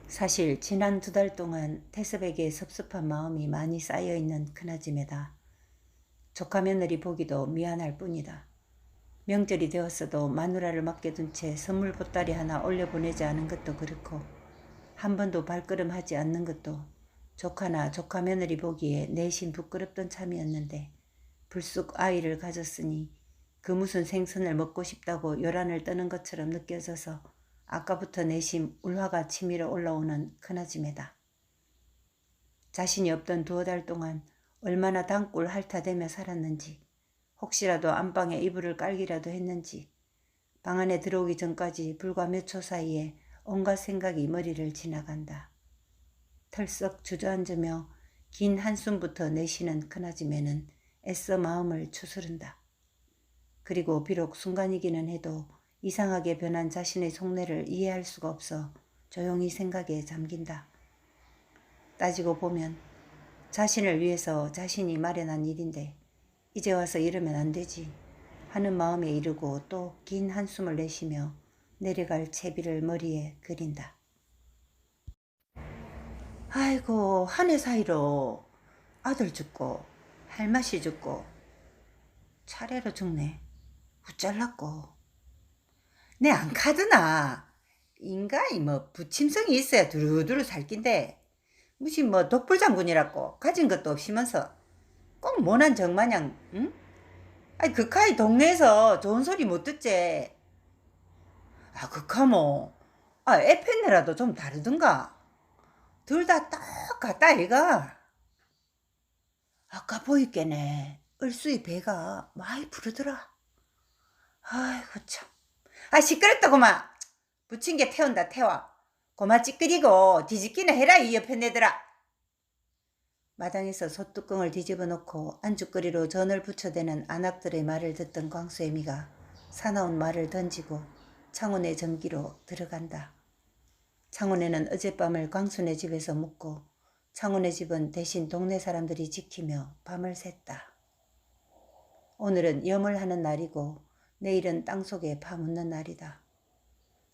사실 지난 2달 동안 태섭에게 섭섭한 마음이 많이 쌓여있는 큰아짐에다. 조카 며느리 보기도 미안할 뿐이다. 명절이 되었어도 마누라를 맡겨둔 채 선물 보따리 하나 올려보내지 않은 것도 그렇고 한 번도 발걸음하지 않는 것도 조카나 조카 며느리 보기에 내심 부끄럽던 참이었는데 불쑥 아이를 가졌으니 그 무슨 생선을 먹고 싶다고 요란을 떠는 것처럼 느껴져서 아까부터 내심 울화가 치밀어 올라오는 큰아짐에다. 자신이 없던 2달 동안 얼마나 단골 핥아대며 살았는지, 혹시라도 안방에 이불을 깔기라도 했는지, 방 안에 들어오기 전까지 불과 몇 초 사이에 온갖 생각이 머리를 지나간다. 털썩 주저앉으며 긴 한숨부터 내쉬는 큰아짐에는 애써 마음을 추스른다. 그리고 비록 순간이기는 해도 이상하게 변한 자신의 속내를 이해할 수가 없어 조용히 생각에 잠긴다. 따지고 보면 자신을 위해서 자신이 마련한 일인데 이제 와서 이러면 안 되지 하는 마음에 이르고 또 긴 한숨을 내쉬며 내려갈 채비를 머리에 그린다. 아이고, 한 해 사이로 아들 죽고 할맛이 죽고 차례로 죽네. 우짤났고 내 안 카드나 인간이 뭐 부침성이 있어야 두루두루 살 낀데 무슨 뭐 독불장군이라고 가진 것도 없이면서 꼭 모난 정마냥 응? 아니 그카이 동네에서 좋은 소리 못 듣지. 아 그카모 에펜네라도 좀 다르든가. 둘 다 똑같다 이가. 아까 보이께네 을수이 배가 많이 부르더라. 아이고 참. 시끄럽다 고마. 부침개 태운다 태워. 고마 찌끄리고 뒤집기나 해라 이 옆에 내더라. 마당에서 솥뚜껑을 뒤집어 놓고 안주거리로 전을 부쳐대는 안악들의 말을 듣던 광수애미가 사나운 말을 던지고 창훈의 전기로 들어간다. 창훈에는 어젯밤을 광수네 집에서 묵고 창훈의 집은 대신 동네 사람들이 지키며 밤을 샜다. 오늘은 염을 하는 날이고 내일은 땅속에 파묻는 날이다.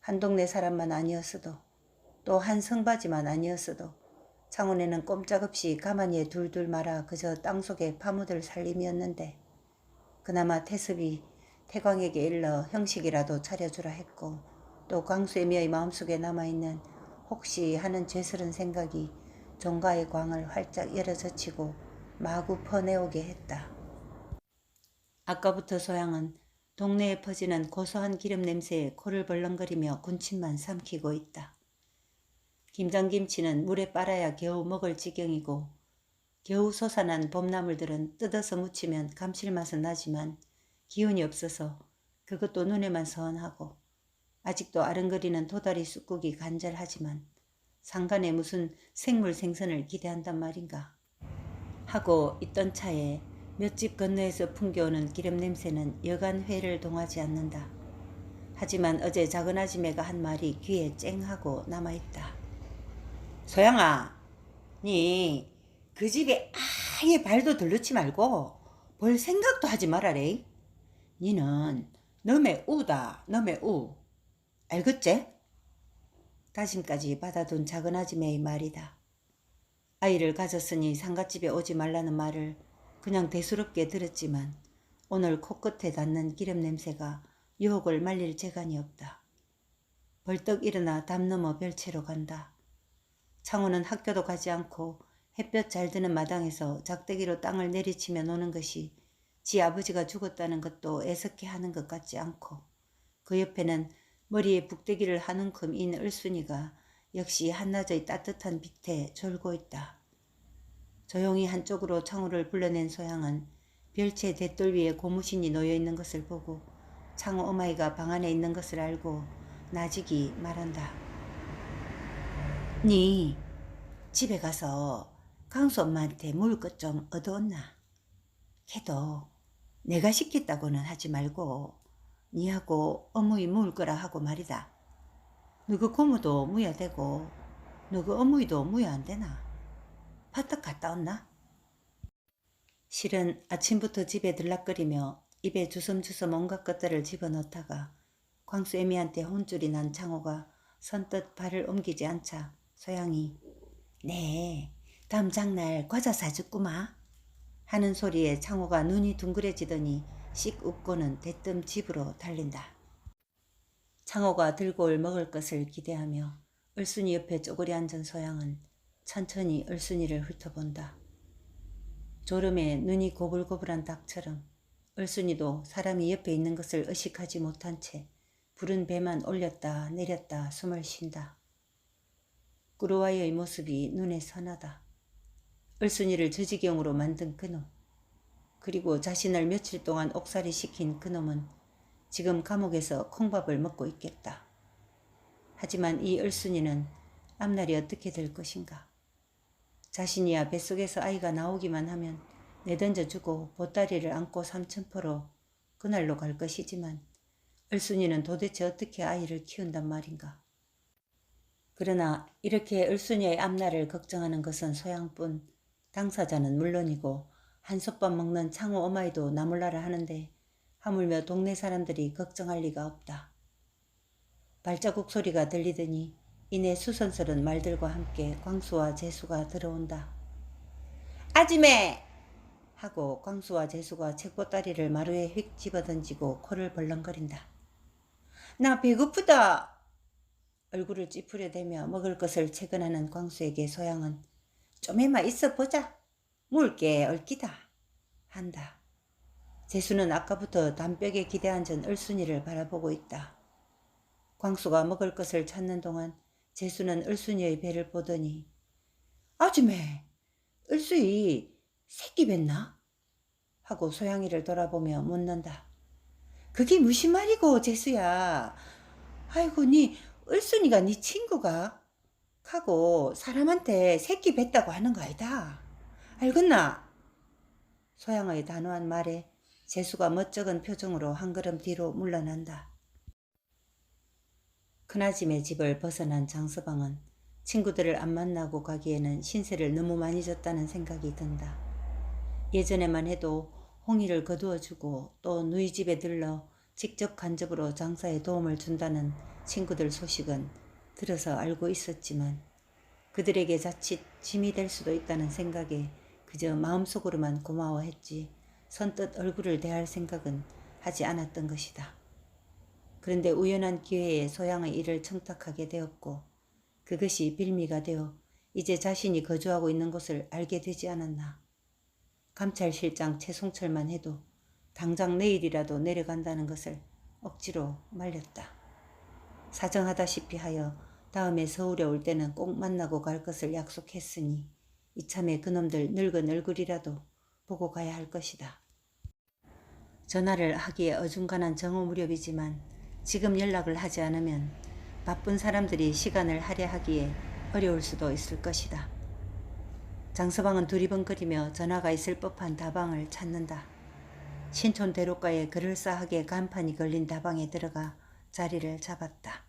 한 동네 사람만 아니었어도 또 한 성바지만 아니었어도 창훈에는 꼼짝없이 가만히 둘둘 말아 그저 땅속에 파묻을 살림이었는데 그나마 태섭이 태광에게 일러 형식이라도 차려주라 했고 또 광수애미의 마음속에 남아있는 혹시 하는 죄스런 생각이 종가의 광을 활짝 열어젖히고 마구 퍼내오게 했다. 아까부터 소양은 동네에 퍼지는 고소한 기름 냄새에 코를 벌렁거리며 군침만 삼키고 있다. 김장김치는 물에 빨아야 겨우 먹을 지경이고 겨우 솟아난 봄나물들은 뜯어서 무치면 감칠맛은 나지만 기운이 없어서 그것도 눈에만 선하고 아직도 아른거리는 도다리 쑥국이 간절하지만 상간에 무슨 생물 생선을 기대한단 말인가 하고 있던 차에 몇 집 건너에서 풍겨오는 기름 냄새는 여간 회를 동하지 않는다. 하지만 어제 작은 아지매가 한 말이 귀에 쨍하고 남아있다. 소양아, 니 그 집에 아예 발도 들르지 말고 볼 생각도 하지 말아래. 니는 너의 우다, 너의 우. 알겠지? 다짐까지 받아둔 작은 아지매의 말이다. 아이를 가졌으니 상갓집에 오지 말라는 말을 그냥 대수롭게 들었지만 오늘 코끝에 닿는 기름 냄새가 유혹을 말릴 재간이 없다. 벌떡 일어나 담 넘어 별채로 간다. 창호는 학교도 가지 않고 햇볕 잘 드는 마당에서 작대기로 땅을 내리치며 노는 것이 지 아버지가 죽었다는 것도 애석해 하는 것 같지 않고 그 옆에는 머리에 북대기를 한 움큼 인 을순이가 역시 한낮의 따뜻한 빛에 졸고 있다. 조용히 한쪽으로 창호를 불러낸 소양은 별채 대돌 위에 고무신이 놓여있는 것을 보고 창호 어마이가 방 안에 있는 것을 알고 나직이 말한다. 니 집에 가서 강수 엄마한테 물 것 좀 얻어온나? 걔도 내가 시켰다고는 하지 말고 니하고 어무이 물 거라 하고 말이다. 너그 고모도 무야 되고 너그 어무이도 무야 안 되나? 파떡 갔다 왔나? 실은 아침부터 집에 들락거리며 입에 주섬주섬 온갖 것들을 집어넣다가 광수애미한테 혼쭐이 난 창호가 선뜻 발을 옮기지 않자 소양이 네, 다음 장날 과자 사주꾸마 하는 소리에 창호가 눈이 둥그레지더니 씩 웃고는 대뜸 집으로 달린다. 창호가 들고 올 먹을 것을 기대하며 을순이 옆에 쪼그리 앉은 소양은 천천히 을순이를 훑어본다. 졸음에 눈이 고불고불한 닭처럼 을순이도 사람이 옆에 있는 것을 의식하지 못한 채 부른 배만 올렸다 내렸다 숨을 쉰다. 꾸루와이의 모습이 눈에 선하다. 을순이를 저지경으로 만든 그놈, 그리고 자신을 며칠 동안 옥살이 시킨 그놈은 지금 감옥에서 콩밥을 먹고 있겠다. 하지만 이 을순이는 앞날이 어떻게 될 것인가. 자신이야 뱃속에서 아이가 나오기만 하면 내던져주고 보따리를 안고 삼천포로 그날로 갈 것이지만 을순이는 도대체 어떻게 아이를 키운단 말인가. 그러나 이렇게 을순이의 앞날을 걱정하는 것은 소양뿐, 당사자는 물론이고 한솥밥 먹는 창호 어마이도 나몰라라 하는데 하물며 동네 사람들이 걱정할 리가 없다. 발자국 소리가 들리더니 이내 수선스런 말들과 함께 광수와 재수가 들어온다. 아지매! 하고 광수와 재수가 책보따리를 마루에 휙 집어던지고 코를 벌렁거린다. 나 배고프다. 얼굴을 찌푸려대며 먹을 것을 채근하는 광수에게 소양은 좀에만 있어 보자. 물게 얽기다. 한다. 재수는 아까부터 담벽에 기대앉은 을순이를 바라보고 있다. 광수가 먹을 것을 찾는 동안 재수는 을순이의 배를 보더니 아줌매, 을순이 새끼 뱉나? 하고 소양이를 돌아보며 묻는다. 그게 무슨 말이고 재수야. 아이고 니 을순이가 니 친구가? 하고 사람한테 새끼 뱉다고 하는 거 아니다. 알겠나? 소양의 단호한 말에 재수가 멋쩍은 표정으로 한 걸음 뒤로 물러난다. 큰아짐의 집을 벗어난 장서방은 친구들을 안 만나고 가기에는 신세를 너무 많이 졌다는 생각이 든다. 예전에만 해도 홍이를 거두어주고 또 누이 집에 들러 직접 간접으로 장사에 도움을 준다는 친구들 소식은 들어서 알고 있었지만 그들에게 자칫 짐이 될 수도 있다는 생각에 그저 마음속으로만 고마워했지 선뜻 얼굴을 대할 생각은 하지 않았던 것이다. 그런데 우연한 기회에 소양의 일을 청탁하게 되었고 그것이 빌미가 되어 이제 자신이 거주하고 있는 곳을 알게 되지 않았나. 감찰실장 최송철만 해도 당장 내일이라도 내려간다는 것을 억지로 말렸다. 사정하다시피 하여 다음에 서울에 올 때는 꼭 만나고 갈 것을 약속했으니 이참에 그놈들 늙은 얼굴이라도 보고 가야 할 것이다. 전화를 하기에 어중간한 정오 무렵이지만 지금 연락을 하지 않으면 바쁜 사람들이 시간을 할애하기에 어려울 수도 있을 것이다. 장서방은 두리번거리며 전화가 있을 법한 다방을 찾는다. 신촌 대로가에 그럴싸하게 간판이 걸린 다방에 들어가 자리를 잡았다.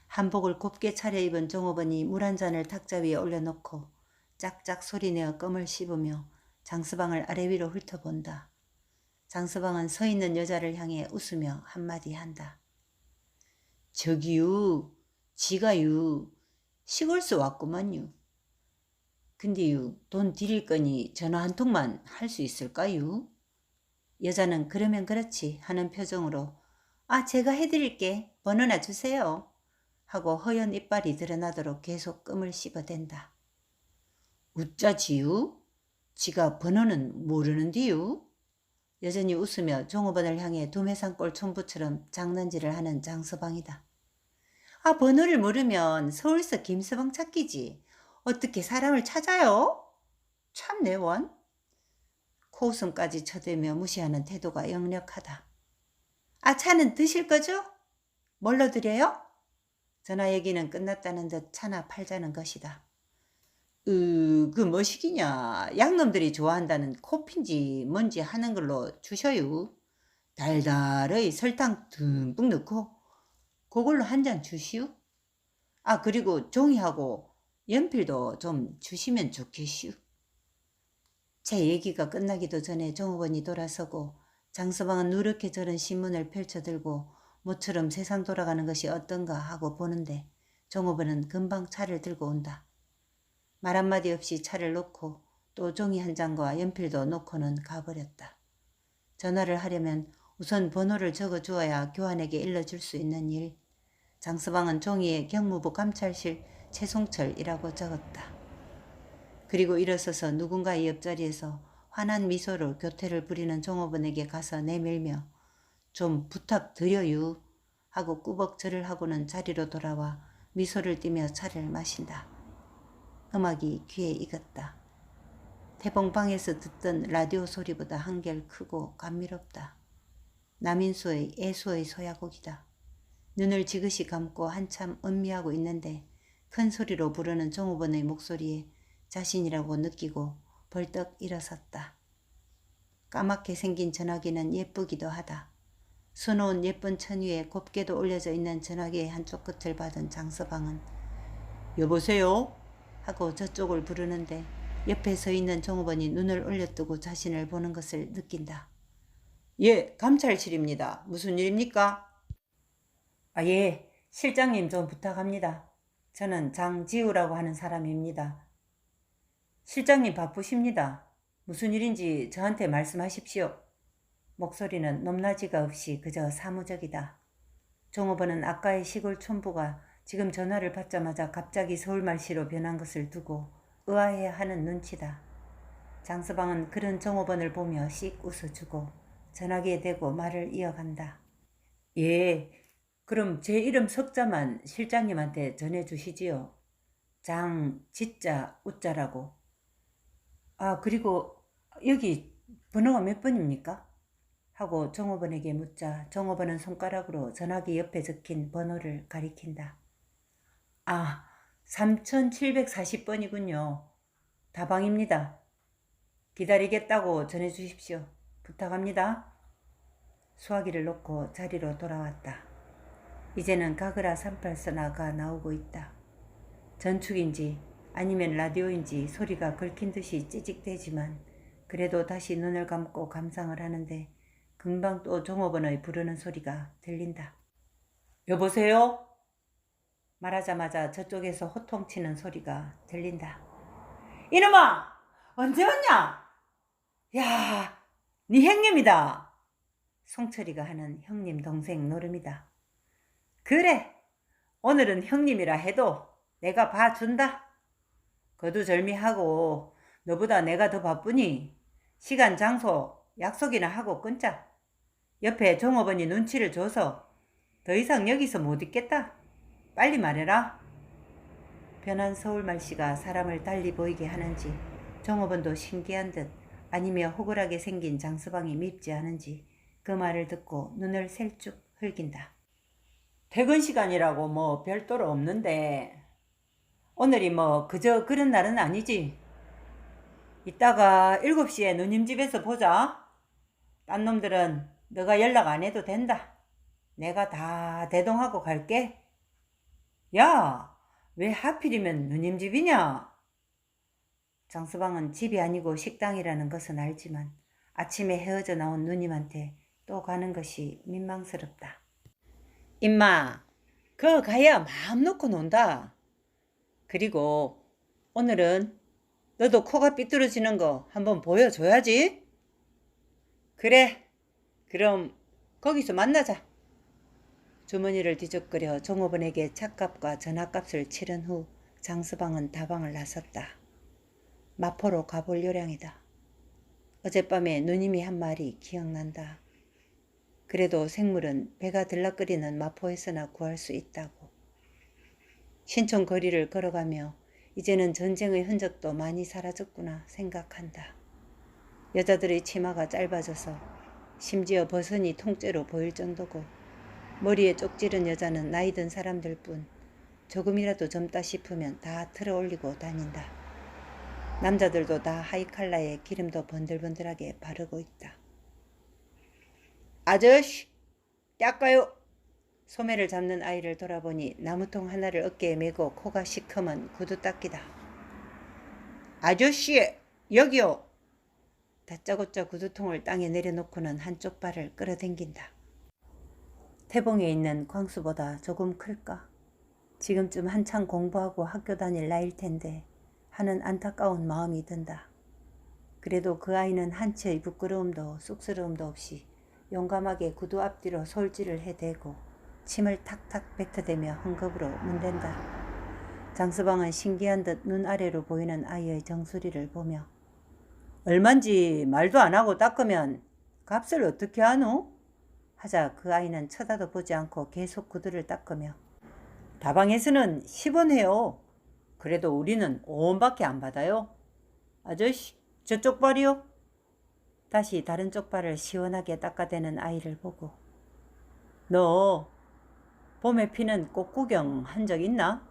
한복을 곱게 차려입은 종업원이 물 한 잔을 탁자 위에 올려놓고 짝짝 소리내어 껌을 씹으며 장서방을 아래 위로 훑어본다. 장서방은 서 있는 여자를 향해 웃으며 한마디 한다. 저기요, 지가요, 시골서 왔구만요. 근데요, 돈 드릴 거니 전화 한 통만 할 수 있을까요? 여자는 그러면 그렇지 하는 표정으로 제가 해드릴게. 번호나 주세요. 하고 허연 이빨이 드러나도록 계속 껌을 씹어댄다. 웃자지요? 지가 번호는 모르는디요? 여전히 웃으며 종업원을 향해 도매산골 촌부처럼 장난질을 하는 장서방이다. 번호를 모르면 서울서 김서방 찾기지. 어떻게 사람을 찾아요? 참 내원. 코웃음까지 쳐대며 무시하는 태도가 역력하다. 차는 드실 거죠? 뭘로 드려요? 전화 얘기는 끝났다는 듯 차나 팔자는 것이다. 그 뭐시기냐. 양놈들이 좋아한다는 코피인지 뭔지 하는 걸로 주셔요. 달달의 설탕 듬뿍 넣고 그걸로 한 잔 주시오. 그리고 종이하고 연필도 좀 주시면 좋겠시오. 제 얘기가 끝나기도 전에 종업원이 돌아서고 장서방은 누렇게 저른 신문을 펼쳐들고 모처럼 세상 돌아가는 것이 어떤가 하고 보는데 종업원은 금방 차를 들고 온다. 말 한마디 없이 차를 놓고 또 종이 한 장과 연필도 놓고는 가버렸다. 전화를 하려면 우선 번호를 적어주어야 교환에게 일러줄 수 있는 일. 장서방은 종이에 경무부 감찰실 최송철이라고 적었다. 그리고 일어서서 누군가의 옆자리에서 환한 미소로 교태를 부리는 종업원에게 가서 내밀며 좀 부탁드려요 하고 꾸벅 절을 하고는 자리로 돌아와 미소를 띠며 차를 마신다. 음악이 귀에 익었다. 태봉방에서 듣던 라디오 소리보다 한결 크고 감미롭다. 남인수의 애수의 소야곡이다. 눈을 지그시 감고 한참 음미하고 있는데 큰 소리로 부르는 종업원의 목소리에 자신이라고 느끼고 벌떡 일어섰다. 까맣게 생긴 전화기는 예쁘기도 하다. 수놓은 예쁜 천 위에 곱게도 올려져 있는 전화기의 한쪽 끝을 받은 장서방은 여보세요? 하고 저쪽을 부르는데 옆에 서 있는 종업원이 눈을 올려뜨고 자신을 보는 것을 느낀다. 예, 감찰실입니다. 무슨 일입니까? 예, 실장님 좀 부탁합니다. 저는 장지우라고 하는 사람입니다. 실장님 바쁘십니다. 무슨 일인지 저한테 말씀하십시오. 목소리는 높낮이가 없이 그저 사무적이다. 종업원은 아까의 시골 촌부가 지금 전화를 받자마자 갑자기 서울말씨로 변한 것을 두고 의아해하는 눈치다. 장서방은 그런 종업원을 보며 씩 웃어주고 전화기에 대고 말을 이어간다. 예, 그럼 제 이름 석자만 실장님한테 전해주시지요. 장지자 우자라고. 그리고 여기 번호가 몇 번입니까? 하고 종업원에게 묻자 종업원은 손가락으로 전화기 옆에 적힌 번호를 가리킨다. 3740번이군요. 다방입니다. 기다리겠다고 전해주십시오. 부탁합니다. 수화기를 놓고 자리로 돌아왔다. 이제는 가그라 38선화가 나오고 있다. 전축인지 아니면 라디오인지 소리가 긁힌 듯이 찌직대지만 그래도 다시 눈을 감고 감상을 하는데 금방 또 종업원의 부르는 소리가 들린다. 여보세요? 말하자마자 저쪽에서 호통치는 소리가 들린다. 이놈아! 언제 왔냐? 야, 네 형님이다. 송철이가 하는 형님 동생 노름이다. 그래, 오늘은 형님이라 해도 내가 봐준다. 거두절미하고 너보다 내가 더 바쁘니 시간 장소 약속이나 하고 끊자. 옆에 종업원이 눈치를 줘서 더 이상 여기서 못 있겠다. 빨리 말해라. 변한 서울말씨가 사람을 달리 보이게 하는지 종업원도 신기한 듯 아니며 호굴하게 생긴 장서방이 밉지 않은지 그 말을 듣고 눈을 셀쭉 흘긴다. 퇴근 시간이라고 뭐 별도로 없는데 오늘이 뭐 그저 그런 날은 아니지. 이따가 7시에 누님 집에서 보자. 딴 놈들은 너가 연락 안 해도 된다. 내가 다 대동하고 갈게. 야, 왜 하필이면 누님 집이냐? 장서방은 집이 아니고 식당이라는 것은 알지만 아침에 헤어져 나온 누님한테 또 가는 것이 민망스럽다. 임마, 거 가야 마음 놓고 논다. 그리고 오늘은 너도 코가 삐뚤어지는 거 한번 보여줘야지. 그래, 그럼 거기서 만나자. 주머니를 뒤적거려 종업원에게 차값과 전화값을 치른 후 장서방은 다방을 나섰다. 마포로 가볼 요량이다. 어젯밤에 누님이 한 말이 기억난다. 그래도 생물은 배가 들락거리는 마포에서나 구할 수 있다고. 신촌 거리를 걸어가며 이제는 전쟁의 흔적도 많이 사라졌구나 생각한다. 여자들의 치마가 짧아져서 심지어 버선이 통째로 보일 정도고 머리에 쪽지른 여자는 나이 든 사람들 뿐 조금이라도 젊다 싶으면 다 틀어올리고 다닌다. 남자들도 다 하이칼라에 기름도 번들번들하게 바르고 있다. 아저씨, 닦아요. 소매를 잡는 아이를 돌아보니 나무통 하나를 어깨에 메고 코가 시커먼 구두닦이다. 아저씨, 여기요. 다짜고짜 구두통을 땅에 내려놓고는 한쪽 발을 끌어당긴다. 태봉에 있는 광수보다 조금 클까? 지금쯤 한창 공부하고 학교 다닐 나이일 텐데 하는 안타까운 마음이 든다. 그래도 그 아이는 한치의 부끄러움도 쑥스러움도 없이 용감하게 구두 앞뒤로 솔질을 해대고 침을 탁탁 뱉어대며 헝겊으로 문댄다. 장서방은 신기한 듯 눈 아래로 보이는 아이의 정수리를 보며 얼만지 말도 안 하고 닦으면 값을 어떻게 하노? 하자 그 아이는 쳐다도 보지 않고 계속 구두를 닦으며 다방에서는 10원 해요. 그래도 우리는 5원밖에 안 받아요. 아저씨 저쪽 발이요. 다시 다른 쪽 발을 시원하게 닦아대는 아이를 보고 너 봄에 피는 꽃 구경 한 적 있나?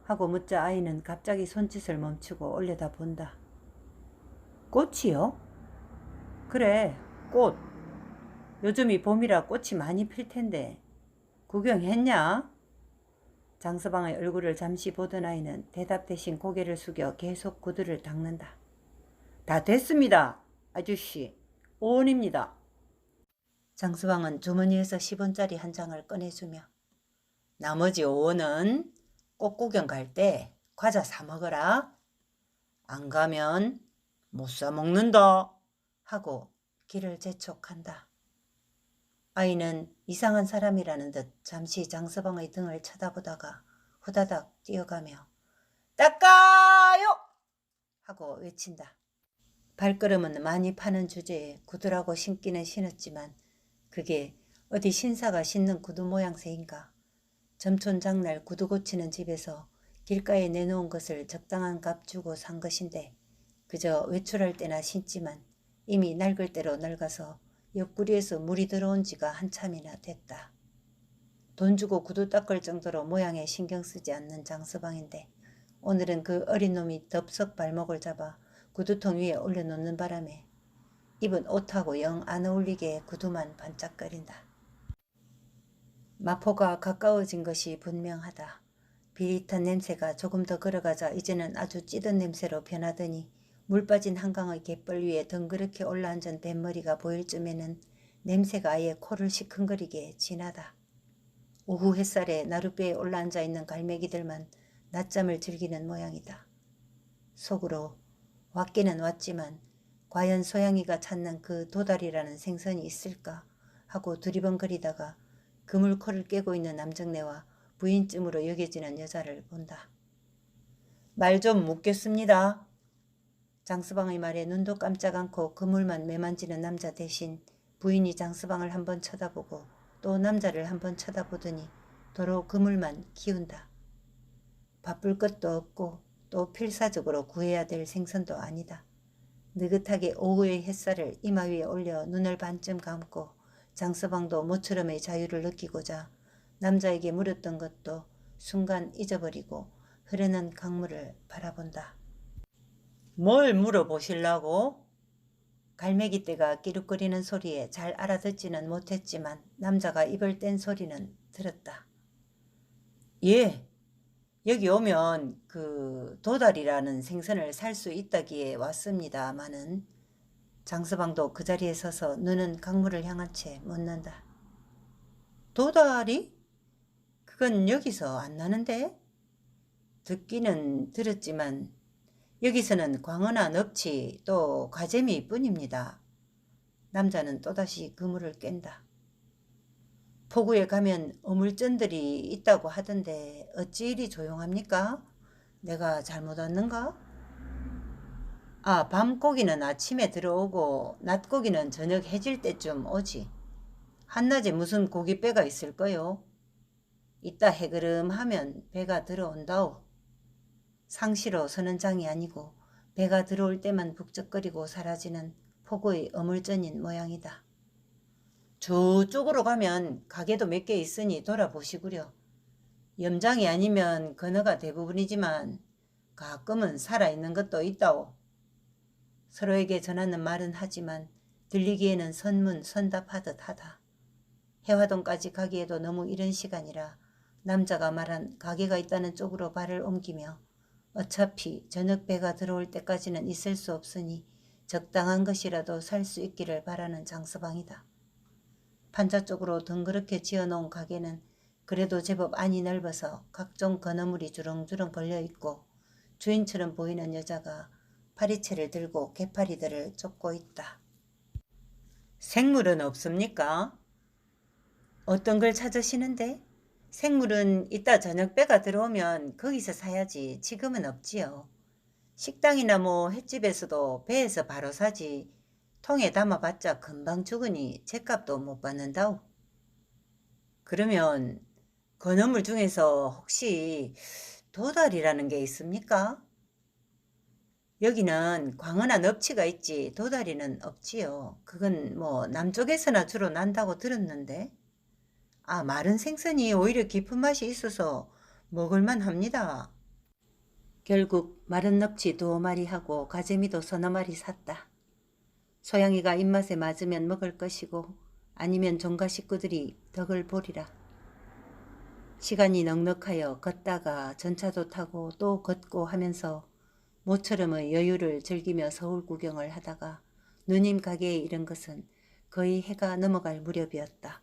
하고 묻자 아이는 갑자기 손짓을 멈추고 올려다본다. 꽃이요? 그래 꽃. 요즘이 봄이라 꽃이 많이 필 텐데 구경했냐? 장서방의 얼굴을 잠시 보던 아이는 대답 대신 고개를 숙여 계속 구두를 닦는다. 다 됐습니다. 아저씨 5원입니다. 장서방은 주머니에서 10원짜리 한 장을 꺼내주며 나머지 5원은 꽃 구경 갈 때 과자 사 먹어라. 안 가면 못 사 먹는다. 하고 길을 재촉한다. 아이는 이상한 사람이라는 듯 잠시 장서방의 등을 쳐다보다가 후다닥 뛰어가며 닦아요! 하고 외친다. 발걸음은 많이 파는 주제에 구두라고 신기는 신었지만 그게 어디 신사가 신는 구두 모양새인가. 점촌 장날 구두 고치는 집에서 길가에 내놓은 것을 적당한 값 주고 산 것인데 그저 외출할 때나 신지만 이미 낡을 대로 낡아서 옆구리에서 물이 들어온 지가 한참이나 됐다. 돈 주고 구두 닦을 정도로 모양에 신경 쓰지 않는 장서방인데 오늘은 그 어린 놈이 덥석 발목을 잡아 구두통 위에 올려놓는 바람에 입은 옷하고 영 안 어울리게 구두만 반짝거린다. 마포가 가까워진 것이 분명하다. 비릿한 냄새가 조금 더 걸어가자 이제는 아주 찌든 냄새로 변하더니 물 빠진 한강의 갯벌 위에 덩그렇게 올라앉은 뱃머리가 보일 쯤에는 냄새가 아예 코를 시큰거리게 진하다. 오후 햇살에 나룻배에 올라앉아 있는 갈매기들만 낮잠을 즐기는 모양이다. 속으로 왔기는 왔지만 과연 소양이가 찾는 그 도다리라는 생선이 있을까 하고 두리번거리다가 그물 코를 깨고 있는 남정네와 부인쯤으로 여겨지는 여자를 본다. 말 좀 묻겠습니다. 장서방의 말에 눈도 깜짝 않고 그물만 매만지는 남자 대신 부인이 장서방을 한번 쳐다보고 또 남자를 한번 쳐다보더니 도로 그물만 키운다. 바쁠 것도 없고 또 필사적으로 구해야 될 생선도 아니다. 느긋하게 오후의 햇살을 이마 위에 올려 눈을 반쯤 감고 장서방도 모처럼의 자유를 느끼고자 남자에게 물었던 것도 순간 잊어버리고 흐르는 강물을 바라본다. 뭘 물어보실라고? 갈매기 떼가 끼룩거리는 소리에 잘 알아듣지는 못했지만 남자가 입을 뗀 소리는 들었다. 예, 여기 오면 그 도다리라는 생선을 살 수 있다기에 왔습니다마는 장서방도 그 자리에 서서 눈은 강물을 향한 채 묻는다. 도다리? 그건 여기서 안 나는데? 듣기는 들었지만 여기서는 광어나 넙치 또 가재미 뿐입니다. 남자는 또다시 그물을 깬다. 포구에 가면 어물전들이 있다고 하던데 어찌 이리 조용합니까? 내가 잘못 왔는가? 아, 밤고기는 아침에 들어오고 낮고기는 저녁 해질 때쯤 오지. 한낮에 무슨 고깃배가 있을 거요? 이따 해그름하면 배가 들어온다오. 상시로 서는 장이 아니고 배가 들어올 때만 북적거리고 사라지는 포구의 어물전인 모양이다. 저쪽으로 가면 가게도 몇 개 있으니 돌아보시구려. 염장이 아니면 건어가 대부분이지만 가끔은 살아있는 것도 있다오. 서로에게 전하는 말은 하지만 들리기에는 선문선답하듯 하다. 해화동까지 가기에도 너무 이른 시간이라 남자가 말한 가게가 있다는 쪽으로 발을 옮기며 어차피 저녁 배가 들어올 때까지는 있을 수 없으니 적당한 것이라도 살 수 있기를 바라는 장서방이다. 판자 쪽으로 덩그렇게 지어놓은 가게는 그래도 제법 안이 넓어서 각종 건어물이 주렁주렁 걸려있고 주인처럼 보이는 여자가 파리채를 들고 개파리들을 쫓고 있다. 생물은 없습니까? 어떤 걸 찾으시는데? 생물은 이따 저녁 배가 들어오면 거기서 사야지 지금은 없지요. 식당이나 뭐 횟집에서도 배에서 바로 사지 통에 담아봤자 금방 죽으니 죗값도 못 받는다오. 그러면 건어물 중에서 혹시 도다리라는 게 있습니까? 여기는 광어나 넙치가 있지 도다리는 없지요. 그건 뭐 남쪽에서나 주로 난다고 들었는데. 아, 마른 생선이 오히려 깊은 맛이 있어서 먹을만 합니다. 결국 마른 넙치 2마리하고 가재미도 서너 마리 샀다. 소양이가 입맛에 맞으면 먹을 것이고 아니면 종가 식구들이 덕을 보리라. 시간이 넉넉하여 걷다가 전차도 타고 또 걷고 하면서 모처럼의 여유를 즐기며 서울 구경을 하다가 누님 가게에 이른 것은 거의 해가 넘어갈 무렵이었다.